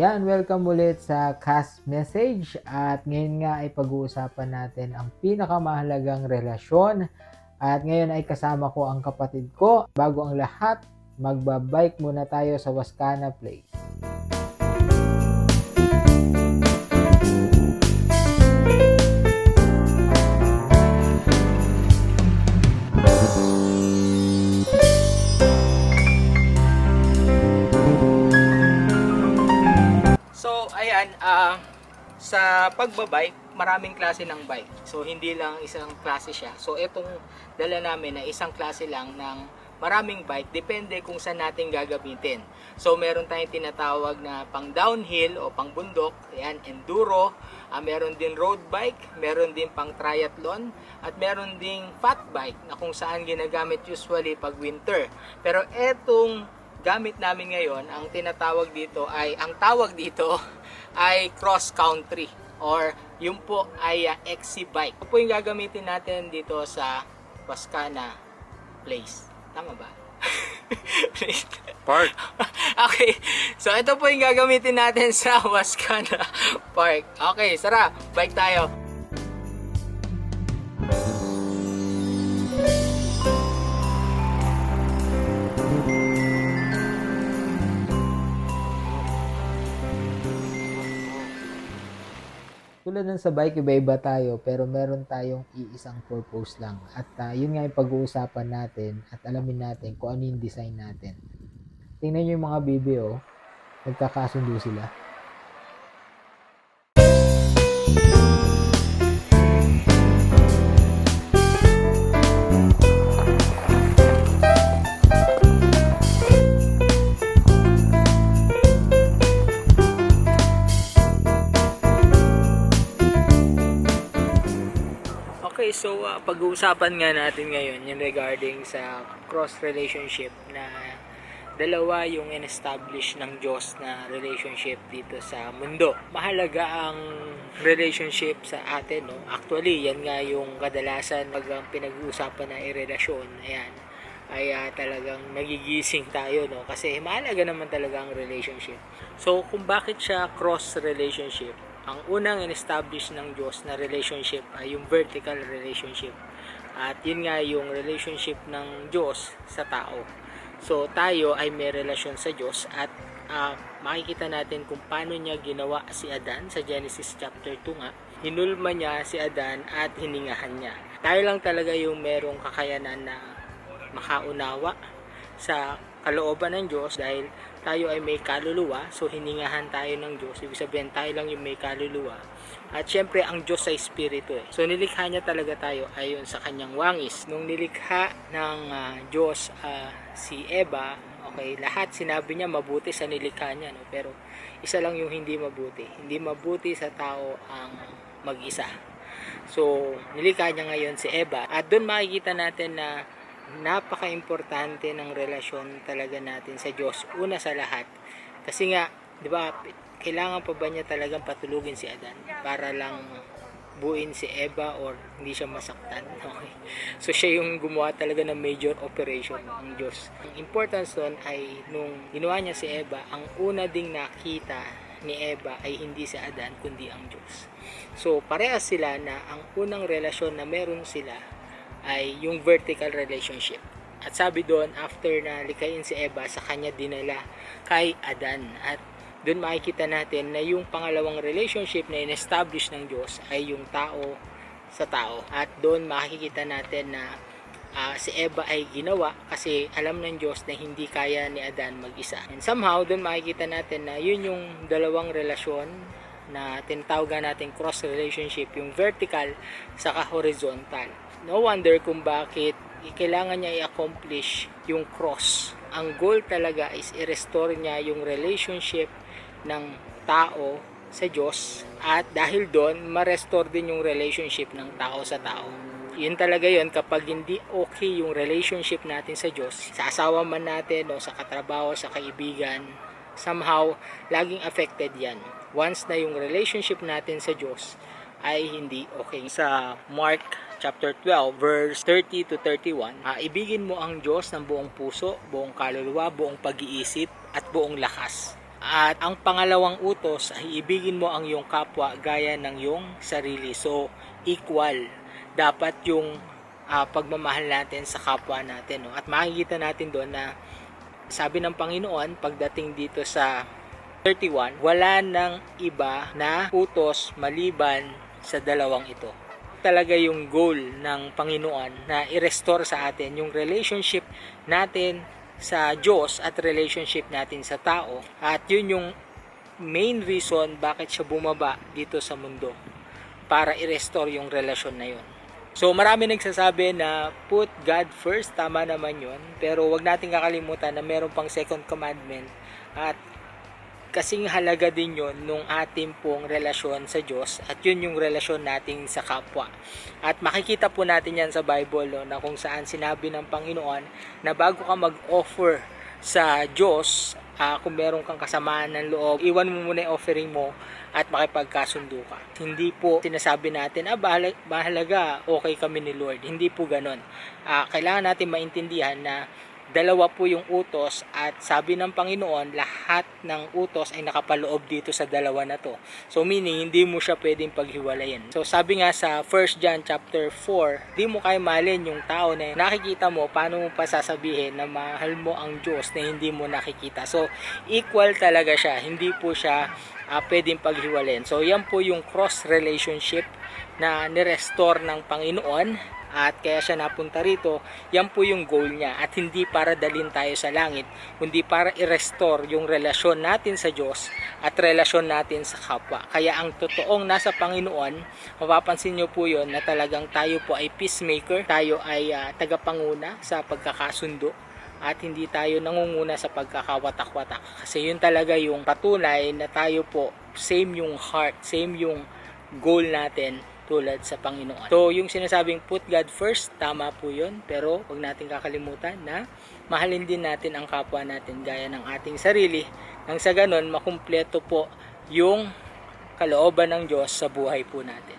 Yan, welcome ulit sa Cast Message at ngayon nga ay pag-uusapan natin ang pinakamahalagang relasyon at ngayon ay kasama ko ang kapatid ko. Bago ang lahat, magbabike muna tayo sa Wascana Place. So, ayan, sa pagbabike, maraming klase ng bike. So, hindi lang isang klase siya. So, itong dala namin na isang klase lang ng maraming bike. Depende kung saan natin gagamitin. So, meron tayong tinatawag na pang downhill o pang bundok. Ayan, enduro. Meron din road bike. Meron din pang triathlon. At meron ding fat bike na kung saan ginagamit usually pag winter. Pero etong gamit namin ngayon, ang tawag dito ay cross country or yung po ay XC bike. Ito po yung gagamitin natin dito sa Wascana Place. Tama ba? Park. Okay. So ito po yung gagamitin natin sa Wascana Park. Okay, Sara, bike tayo. Tulad ng sa bike, iba-iba tayo pero meron tayong iisang purpose lang. At yun nga yung pag-uusapan natin at alamin natin kung ano yung design natin. Tingnan nyo yung mga bibi, nagkakasundo sila. Okay, so pag-uusapan nga natin ngayon yung regarding sa cross relationship na dalawa yung in-establish ng Diyos na relationship dito sa mundo. Mahalaga ang relationship sa atin, no? Actually, yan nga yung kadalasan pag ang pinag-uusapan na relasyon, ayan, ay talagang nagigising tayo, no? Kasi mahalaga naman talaga ang relationship. So, kung bakit siya cross relationship, ang unang in-establish ng Diyos na relationship ay yung vertical relationship. At yun nga yung relationship ng Diyos sa tao. So tayo ay may relasyon sa Diyos at makikita natin kung paano niya ginawa si Adan sa Genesis chapter 2 nga. Hinulma niya si Adan at hiningahan niya. Tayo lang talaga yung merong kakayanan na makaunawa sa kalooban ng Diyos dahil tayo ay may kaluluwa, so hiningahan tayo ng Diyos. Ibig sabihin tayo lang yung may kaluluwa. At syempre ang Diyos ay espiritu eh. So nilikha niya talaga tayo ayon sa kanyang wangis. Nung nilikha ng Diyos si Eva, okay, lahat sinabi niya mabuti sa nilikha niya, no? Pero isa lang yung hindi mabuti. Hindi mabuti sa tao ang mag-isa. So nilikha niya ngayon si Eva at doon makikita natin na napaka-importante ng relasyon talaga natin sa Diyos una sa lahat. Kasi nga, 'di ba, kailangan pa ba niya talagang patulugin si Adan para lang buuin si Eva or hindi siya masaktan? Okay. So siya yung gumawa talaga ng major operation ng Diyos. Ang importance doon ay nung ginawa niya si Eva, ang una ding nakita ni Eva ay hindi si Adan kundi ang Diyos. So parehas sila na ang unang relasyon na meron sila ay yung vertical relationship. At sabi doon, after na likayin si Eva, sa kanya dinala kay Adan. At doon makikita natin na yung pangalawang relationship na in-establish ng Diyos ay yung tao sa tao. At doon makikita natin na si Eva ay ginawa kasi alam ng Diyos na hindi kaya ni Adan mag-isa. And somehow, doon makikita natin na yun yung dalawang relasyon na tinatawagan natin cross relationship, yung vertical saka horizontal. No wonder kung bakit kailangan niya i-accomplish yung cross. Ang goal talaga is i-restore niya yung relationship ng tao sa Diyos at dahil doon, ma-restore din yung relationship ng tao sa tao. Yun talaga yun, kapag hindi okay yung relationship natin sa Diyos, sa asawa man natin o sa katrabaho, sa kaibigan, somehow, laging affected yan. Once na yung relationship natin sa Diyos ay hindi okay. Sa Mark chapter 12 verse 30 to 31, ibigin mo ang Diyos ng buong puso, buong kaluluwa, buong pag-iisip at buong lakas. At ang pangalawang utos ay ibigin mo ang iyong kapwa gaya ng iyong sarili. So, equal. Dapat yung pagmamahal natin sa kapwa natin. No? At makikita natin doon na sabi ng Panginoon, pagdating dito sa 31, wala nang iba na utos maliban sa dalawang ito. Talaga yung goal ng Panginoon na i-restore sa atin yung relationship natin sa Diyos at relationship natin sa tao. At yun yung main reason bakit siya bumaba dito sa mundo, para i-restore yung relasyon na yun. So marami nagsasabi na put God first, tama naman yun, pero wag natin kakalimutan na meron pang second commandment, at kasing halaga din yun nung ating pong relasyon sa Diyos, at yun yung relasyon natin sa kapwa. At makikita po natin yan sa Bible, no, na kung saan sinabi ng Panginoon na bago ka mag-offer sa Diyos, kung meron kang kasamaan ng loob, iwan mo muna yung offering mo at makipagkasundo ka. Hindi po sinasabi natin, mahalaga, okay kami ni Lord. Hindi po ganon. Kailangan natin maintindihan na dalawa po yung utos, at sabi ng Panginoon, lahat ng utos ay nakapaloob dito sa dalawa na to. So meaning, hindi mo siya pwedeng paghiwalayin. So sabi nga sa 1 John chapter 4, di mo kayo mahalin yung tao na nakikita mo, paano mo pa sasabihin na mahal mo ang Diyos na hindi mo nakikita. So equal talaga siya, hindi po siya pwedeng paghiwalayin. So yan po yung cross relationship na nirestore ng Panginoon. At kaya siya napunta rito, yan po yung goal niya. At hindi para dalhin tayo sa langit, kundi para i-restore yung relasyon natin sa Diyos at relasyon natin sa kapwa. Kaya ang totoong nasa Panginoon, mapapansin nyo po yun na talagang tayo po ay peacemaker, tayo ay tagapanguna sa pagkakasundo, at hindi tayo nangunguna sa pagkakawatak-watak. Kasi yun talaga yung patunay na tayo po, same yung heart, same yung goal natin tulad sa Panginoon. So, yung sinasabing put God first, tama po yun, pero huwag natin kakalimutan na mahalin din natin ang kapwa natin gaya ng ating sarili, nang sa ganon, makumpleto po yung kalooban ng Diyos sa buhay po natin.